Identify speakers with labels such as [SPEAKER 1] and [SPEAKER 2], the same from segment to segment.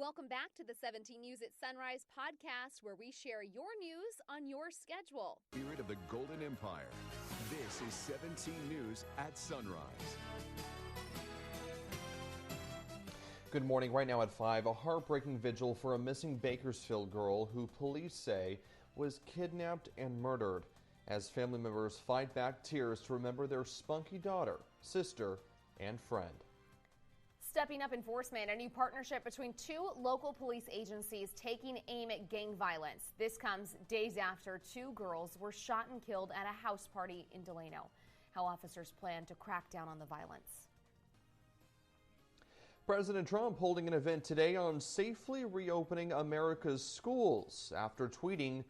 [SPEAKER 1] Welcome back to the 17 News at Sunrise podcast, where we share your news on your schedule.
[SPEAKER 2] Spirit of the Golden Empire. This is 17 News at Sunrise.
[SPEAKER 3] Good morning. Right now at 5, a heartbreaking vigil for a missing Bakersfield girl who police say was kidnapped and murdered, as family members fight back tears to remember their spunky daughter, sister, and friend.
[SPEAKER 1] Stepping up enforcement, a new partnership between two local police agencies taking aim at gang violence. This comes days after two girls were shot and killed at a house party in Delano. How officers plan to crack down on the violence.
[SPEAKER 3] President Trump holding an event today on safely reopening America's schools after tweeting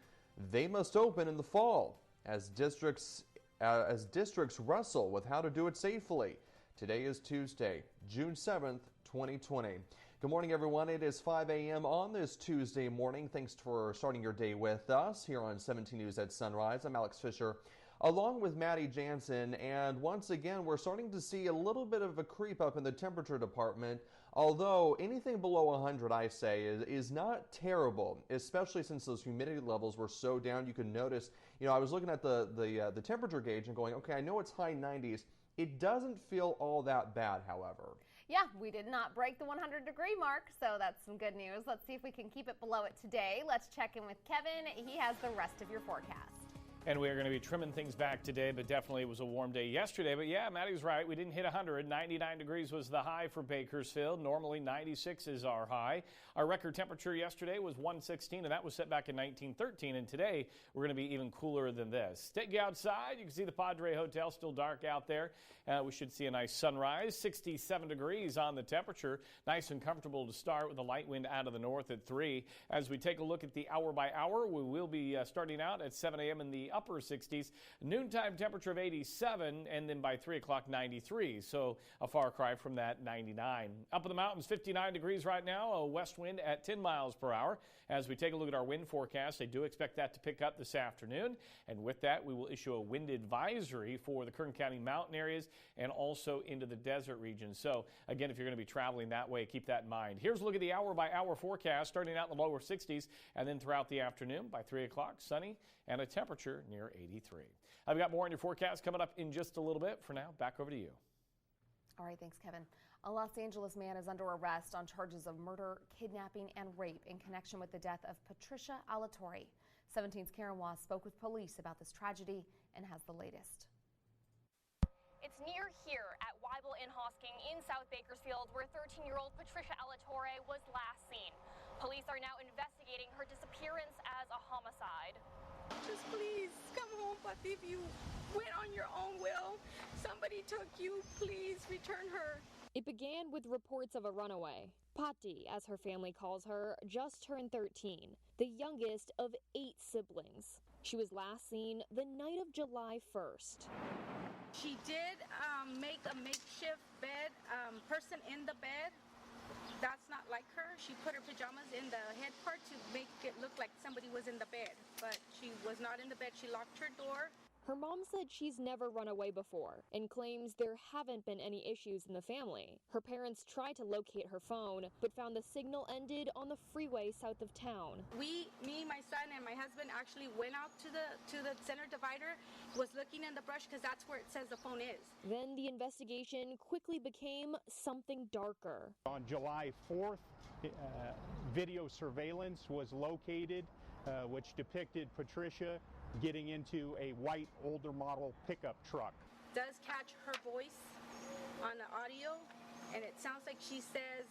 [SPEAKER 3] they must open in the fall as districts wrestle with how to do it safely. Today is Tuesday, June 7th, 2020. Good morning, everyone. It is 5 a.m. on this Tuesday morning. Thanks for starting your day with us here on 17 News at Sunrise. I'm Alex Fisher, along with Maddie Jansen. And once again, we're starting to see a little bit of a creep up in the temperature department. Although anything below 100, I say, is not terrible, especially since those humidity levels were so down. You can notice, I was looking at the temperature gauge and going, okay, I know it's high 90s. It doesn't feel all that bad, however. Yeah,
[SPEAKER 1] we did not break the 100-degree mark, so that's some good news. Let's see if we can keep it below it today. Let's check in with Kevin. He has the rest of your forecast.
[SPEAKER 4] And we are going to be trimming things back today, but definitely it was a warm day yesterday. But yeah, Maddie's right. We didn't hit 100. 99 degrees was the high for Bakersfield. Normally 96 is our high. Our record temperature yesterday was 116, and that was set back in 1913. And today we're going to be even cooler than this. Take you outside. You can see the Padre Hotel still dark out there. We should see a nice sunrise. 67 degrees on the temperature. Nice and comfortable to start with a light wind out of the north at 3. As we take a look at the hour by hour, we will be starting out at 7 a.m. in the upper 60s, noontime temperature of 87, and then by 3 o'clock 93, so a far cry from that 99. Up in the mountains, 59 degrees right now, a west wind at 10 miles per hour. As we take a look at our wind forecast, they do expect that to pick up this afternoon, and with that we will issue a wind advisory for the Kern County mountain areas and also into the desert region. So again, if you're going to be traveling that way, keep that in mind. Here's a look at the hour by hour forecast, starting out in the lower 60s, and then throughout the afternoon by 3 o'clock, sunny and a temperature near 83. I've got more on your forecast coming up in just a little bit. For now, back over to you.
[SPEAKER 1] All right, thanks, Kevin. A Los Angeles man is under arrest on charges of murder, kidnapping, and rape in connection with the death of Patricia Alattore. 17's Karen Wass spoke with police about this tragedy and has the latest.
[SPEAKER 5] It's near here at Weibel in Hosking in South Bakersfield where 13-year-old Patricia Alattore was last seen. Police are now investigating her disappearance as a homicide.
[SPEAKER 6] Just please come home, but if you went on your own will, somebody took you, please return her.
[SPEAKER 7] It began with reports of a runaway. Patti, as her family calls her, just turned 13, the youngest of 8 siblings. She was last seen the night of July 1st.
[SPEAKER 6] She did make a makeshift bed, person in the bed. That's not like her. She put her pajamas in the head part to make it look like somebody was in the bed, but she was not in the bed. She locked her door.
[SPEAKER 7] Her mom said she's never run away before and claims there haven't been any issues in the family. Her parents tried to locate her phone, but found the signal ended on the freeway south of town.
[SPEAKER 6] Me, my son, and my husband actually went out to the center divider, was looking in the brush because that's where it says the phone is.
[SPEAKER 7] Then the investigation quickly became something darker.
[SPEAKER 8] On July 4th, video surveillance was located, which depicted Patricia getting into a white older model pickup truck.
[SPEAKER 6] Does catch her voice on the audio, and it sounds like she says,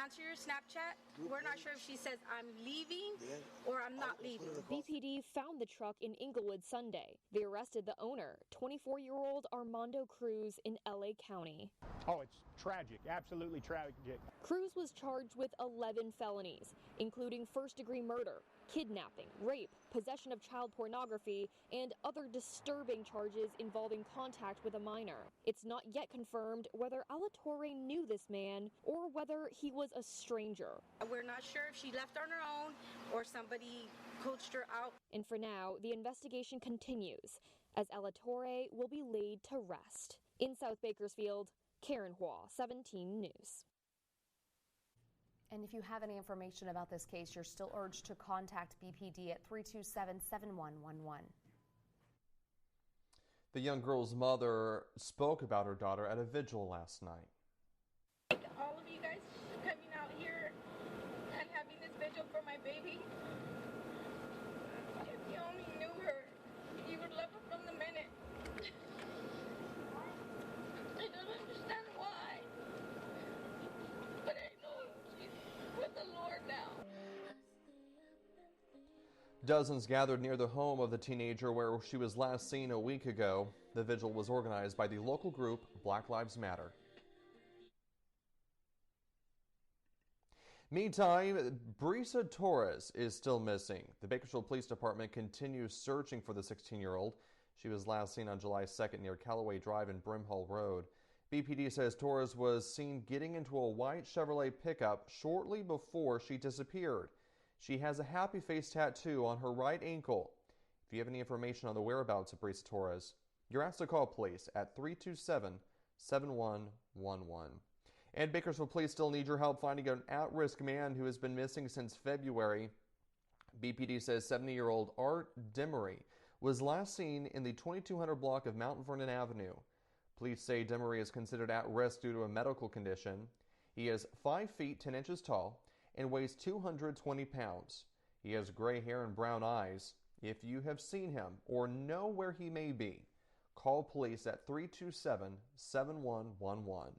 [SPEAKER 6] answer your Snapchat. We're not sure if she says I'm leaving or I'm not leaving.
[SPEAKER 7] BPD found the truck in Inglewood Sunday. They arrested the owner, 24-year-old Armando Cruz, in LA County.
[SPEAKER 8] Oh, it's tragic, absolutely tragic.
[SPEAKER 7] Cruz was charged with 11 felonies, including first-degree murder, kidnapping, rape, possession of child pornography, and other disturbing charges involving contact with a minor. It's not yet confirmed whether Alattore knew this man or whether he was a stranger.
[SPEAKER 6] We're not sure if she left on her own or somebody coached her out.
[SPEAKER 7] And for now, the investigation continues as Alattore will be laid to rest. In South Bakersfield, Karen Hua, 17 News.
[SPEAKER 1] And if you have any information about this case, you're still urged to contact BPD at 327-7111.
[SPEAKER 3] The young girl's mother spoke about her daughter at a vigil last night.
[SPEAKER 6] All of you guys coming out here and having this vigil for my baby. If you only knew her, you would love her from the minute. I don't understand why, but I know she's with the Lord now.
[SPEAKER 3] Dozens gathered near the home of the teenager where she was last seen a week ago. The vigil was organized by the local group Black Lives Matter. Meantime, Brisa Torres is still missing. The Bakersfield Police Department continues searching for the 16-year-old. She was last seen on July 2nd near Callaway Drive and Brimhall Road. BPD says Torres was seen getting into a white Chevrolet pickup shortly before she disappeared. She has a happy face tattoo on her right ankle. If you have any information on the whereabouts of Brisa Torres, you're asked to call police at 327-7111. And Bakersfield police still need your help finding an at-risk man who has been missing since February. BPD says 70-year-old Art Demery was last seen in the 2200 block of Mount Vernon Avenue. Police say Demery is considered at risk due to a medical condition. He is 5 feet 10 inches tall and weighs 220 pounds. He has gray hair and brown eyes. If you have seen him or know where he may be, call police at 327-7111.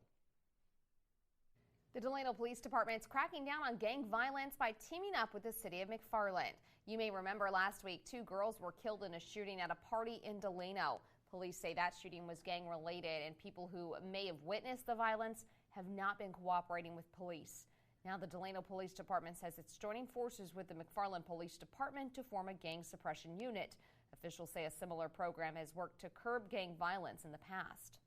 [SPEAKER 1] The Delano Police Department is cracking down on gang violence by teaming up with the city of McFarland. You may remember last week, 2 girls were killed in a shooting at a party in Delano. Police say that shooting was gang-related, and people who may have witnessed the violence have not been cooperating with police. Now the Delano Police Department says it's joining forces with the McFarland Police Department to form a gang suppression unit. Officials say a similar program has worked to curb gang violence in the past.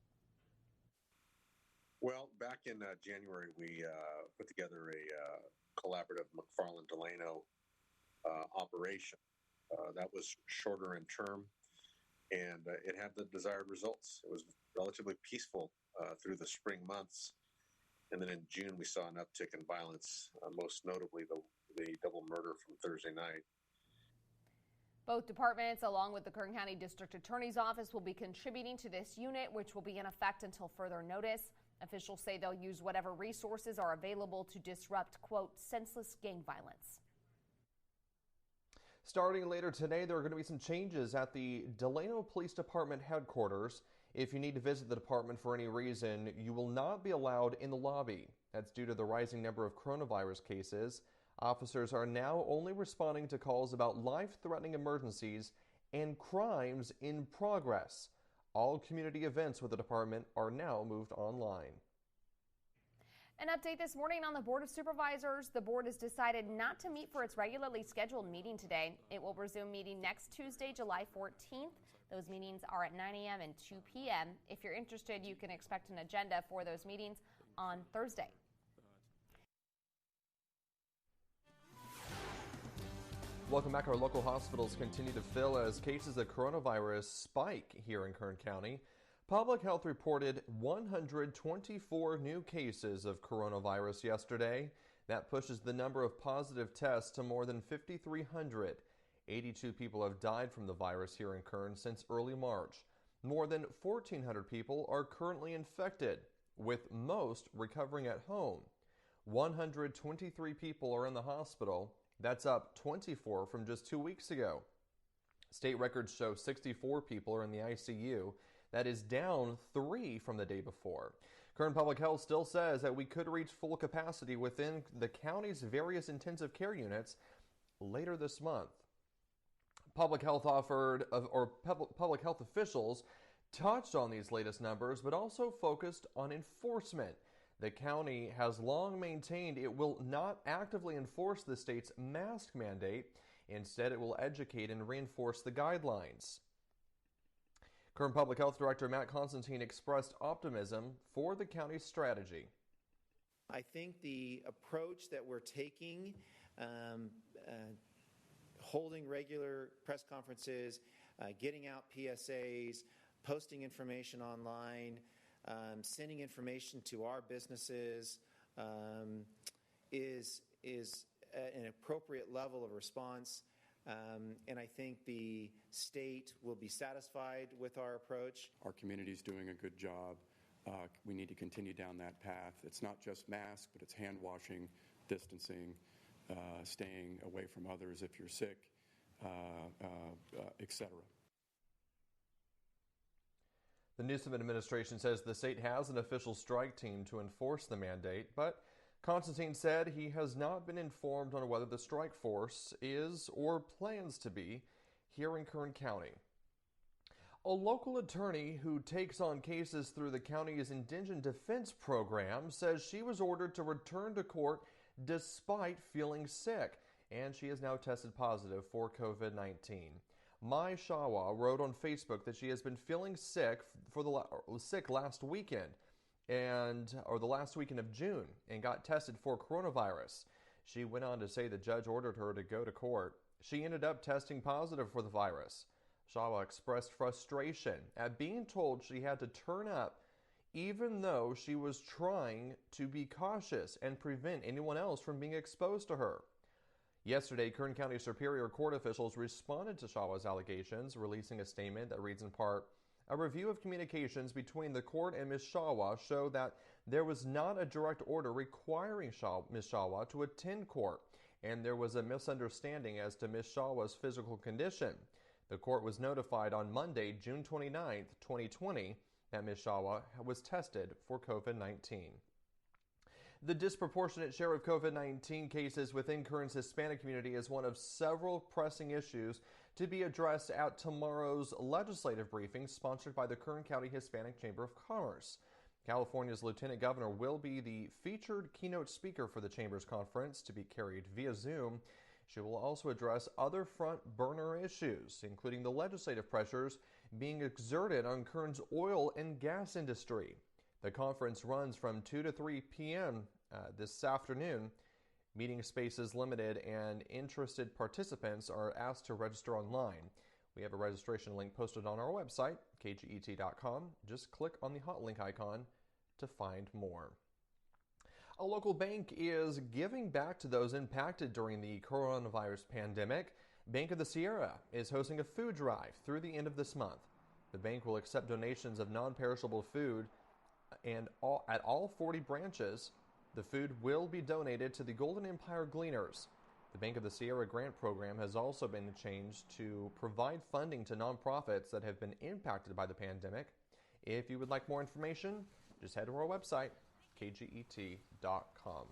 [SPEAKER 9] Well, back in January, we put together a collaborative McFarland-Delano operation. That was shorter in term, and it had the desired results. It was relatively peaceful through the spring months, and then in June we saw an uptick in violence, most notably the double murder from Thursday night.
[SPEAKER 1] Both departments, along with the Kern County District Attorney's Office, will be contributing to this unit, which will be in effect until further notice. Officials say they'll use whatever resources are available to disrupt, quote, senseless gang violence.
[SPEAKER 3] Starting later today, there are going to be some changes at the Delano Police Department headquarters. If you need to visit the department for any reason, you will not be allowed in the lobby. That's due to the rising number of coronavirus cases. Officers are now only responding to calls about life-threatening emergencies and crimes in progress. All community events with the department are now moved online.
[SPEAKER 1] An update this morning on the Board of Supervisors. The board has decided not to meet for its regularly scheduled meeting today. It will resume meeting next Tuesday, July 14th. Those meetings are at 9 a.m. and 2 p.m. If you're interested, you can expect an agenda for those meetings on Thursday.
[SPEAKER 3] Welcome back. Our local hospitals continue to fill as cases of coronavirus spike here in Kern County. Public Health reported 124 new cases of coronavirus yesterday. That pushes the number of positive tests to more than 5,300. 82 people have died from the virus here in Kern since early March. More than 1,400 people are currently infected, with most recovering at home. 123 people are in the hospital. That's up 24 from just 2 weeks ago. State records show 64 people are in the ICU. That is down 3 from the day before. Kern Public Health still says that we could reach full capacity within the county's various intensive care units later this month. Public health officials touched on these latest numbers, but also focused on enforcement. The county has long maintained it will not actively enforce the state's mask mandate. Instead, it will educate and reinforce the guidelines. Kern Public Health Director Matt Constantine expressed optimism for the county's strategy.
[SPEAKER 10] I think the approach that we're taking, holding regular press conferences, getting out PSAs, posting information online, sending information to our businesses is an appropriate level of response. And I think the state will be satisfied with our approach.
[SPEAKER 11] Our community is doing a good job. We need to continue down that path. It's not just masks, but it's hand washing, distancing, staying away from others if you're sick, etc.
[SPEAKER 3] The Newsom administration says the state has an official strike team to enforce the mandate, but Constantine said he has not been informed on whether the strike force is or plans to be here in Kern County. A local attorney who takes on cases through the county's indigent defense program says she was ordered to return to court despite feeling sick, and she has now tested positive for COVID-19. Mai Shawa wrote on Facebook that she has been feeling sick last weekend, or the last weekend of June, and got tested for coronavirus. She went on to say the judge ordered her to go to court. She ended up testing positive for the virus. Shawa expressed frustration at being told she had to turn up even though she was trying to be cautious and prevent anyone else from being exposed to her. Yesterday, Kern County Superior Court officials responded to Shawa's allegations, releasing a statement that reads in part, "A review of communications between the court and Ms. Shawa showed that there was not a direct order requiring Ms. Shawa to attend court, and there was a misunderstanding as to Ms. Shawa's physical condition. The court was notified on Monday, June 29, 2020, that Ms. Shawa was tested for COVID-19. The disproportionate share of COVID-19 cases within Kern's Hispanic community is one of several pressing issues to be addressed at tomorrow's legislative briefing sponsored by the Kern County Hispanic Chamber of Commerce. California's Lieutenant Governor will be the featured keynote speaker for the Chamber's conference, to be carried via Zoom. She will also address other front burner issues, including the legislative pressures being exerted on Kern's oil and gas industry. The conference runs from 2 to 3 p.m. This afternoon. Meeting space is limited, and interested participants are asked to register online. We have a registration link posted on our website, kget.com. Just click on the hot link icon to find more. A local bank is giving back to those impacted during the coronavirus pandemic. Bank of the Sierra is hosting a food drive through the end of this month. The bank will accept donations of non-perishable food and at all 40 branches. The food will be donated to the Golden Empire Gleaners. The Bank of the Sierra grant program has also been changed to provide funding to nonprofits that have been impacted by the pandemic. If you would like more information, just head to our website, kget.com.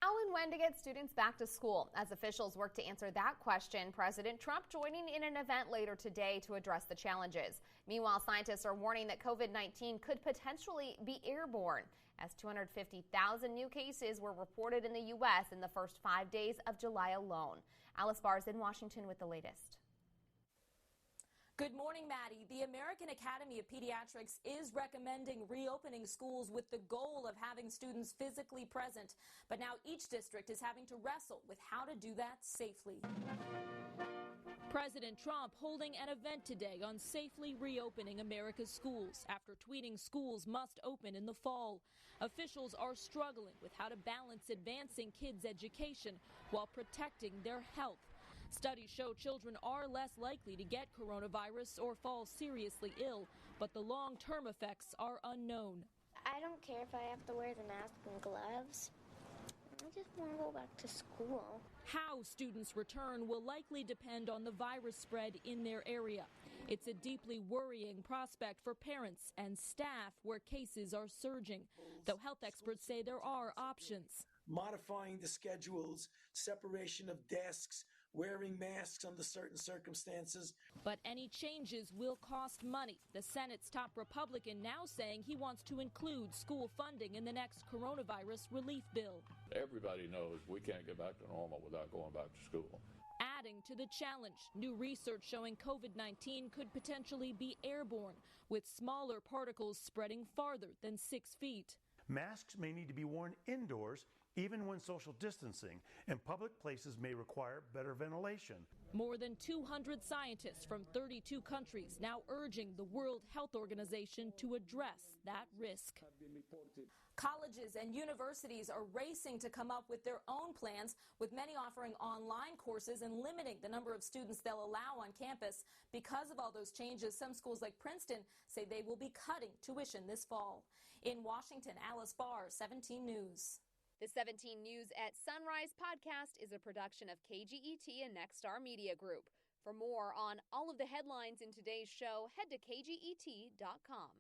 [SPEAKER 1] How and when to get students back to school? As officials work to answer that question, President Trump joining in an event later today to address the challenges. Meanwhile, scientists are warning that COVID-19 could potentially be airborne, as 250,000 new cases were reported in the U.S. in the first 5 days of July alone. Alice Barr's in Washington with the latest.
[SPEAKER 12] Good morning, Maddie. The American Academy of Pediatrics is recommending reopening schools with the goal of having students physically present. But now each district is having to wrestle with how to do that safely. President Trump holding an event today on safely reopening America's schools after tweeting schools must open in the fall. Officials are struggling with how to balance advancing kids' education while protecting their health. Studies show children are less likely to get coronavirus or fall seriously ill, but the long-term effects are unknown.
[SPEAKER 13] I don't care if I have to wear the mask and gloves. I just want to go back to school.
[SPEAKER 12] How students return will likely depend on the virus spread in their area. It's a deeply worrying prospect for parents and staff where cases are surging, though health experts say there are options.
[SPEAKER 14] Modifying the schedules, separation of desks, wearing masks under certain circumstances.
[SPEAKER 12] But any changes will cost money. The Senate's top Republican now saying he wants to include school funding in the next coronavirus relief bill.
[SPEAKER 15] Everybody knows we can't get back to normal without going back to school.
[SPEAKER 12] Adding to the challenge, new research showing COVID-19 could potentially be airborne, with smaller particles spreading farther than 6 feet.
[SPEAKER 16] Masks may need to be worn indoors even when social distancing and public places may require better ventilation.
[SPEAKER 12] More than 200 scientists from 32 countries now urging the World Health Organization to address that risk. Colleges and universities are racing to come up with their own plans, with many offering online courses and limiting the number of students they'll allow on campus. Because of all those changes, some schools like Princeton say they will be cutting tuition this fall. In Washington, Alice Barr, 17 News.
[SPEAKER 1] The 17 News at Sunrise podcast is a production of KGET and Nexstar Media Group. For more on all of the headlines in today's show, head to kget.com.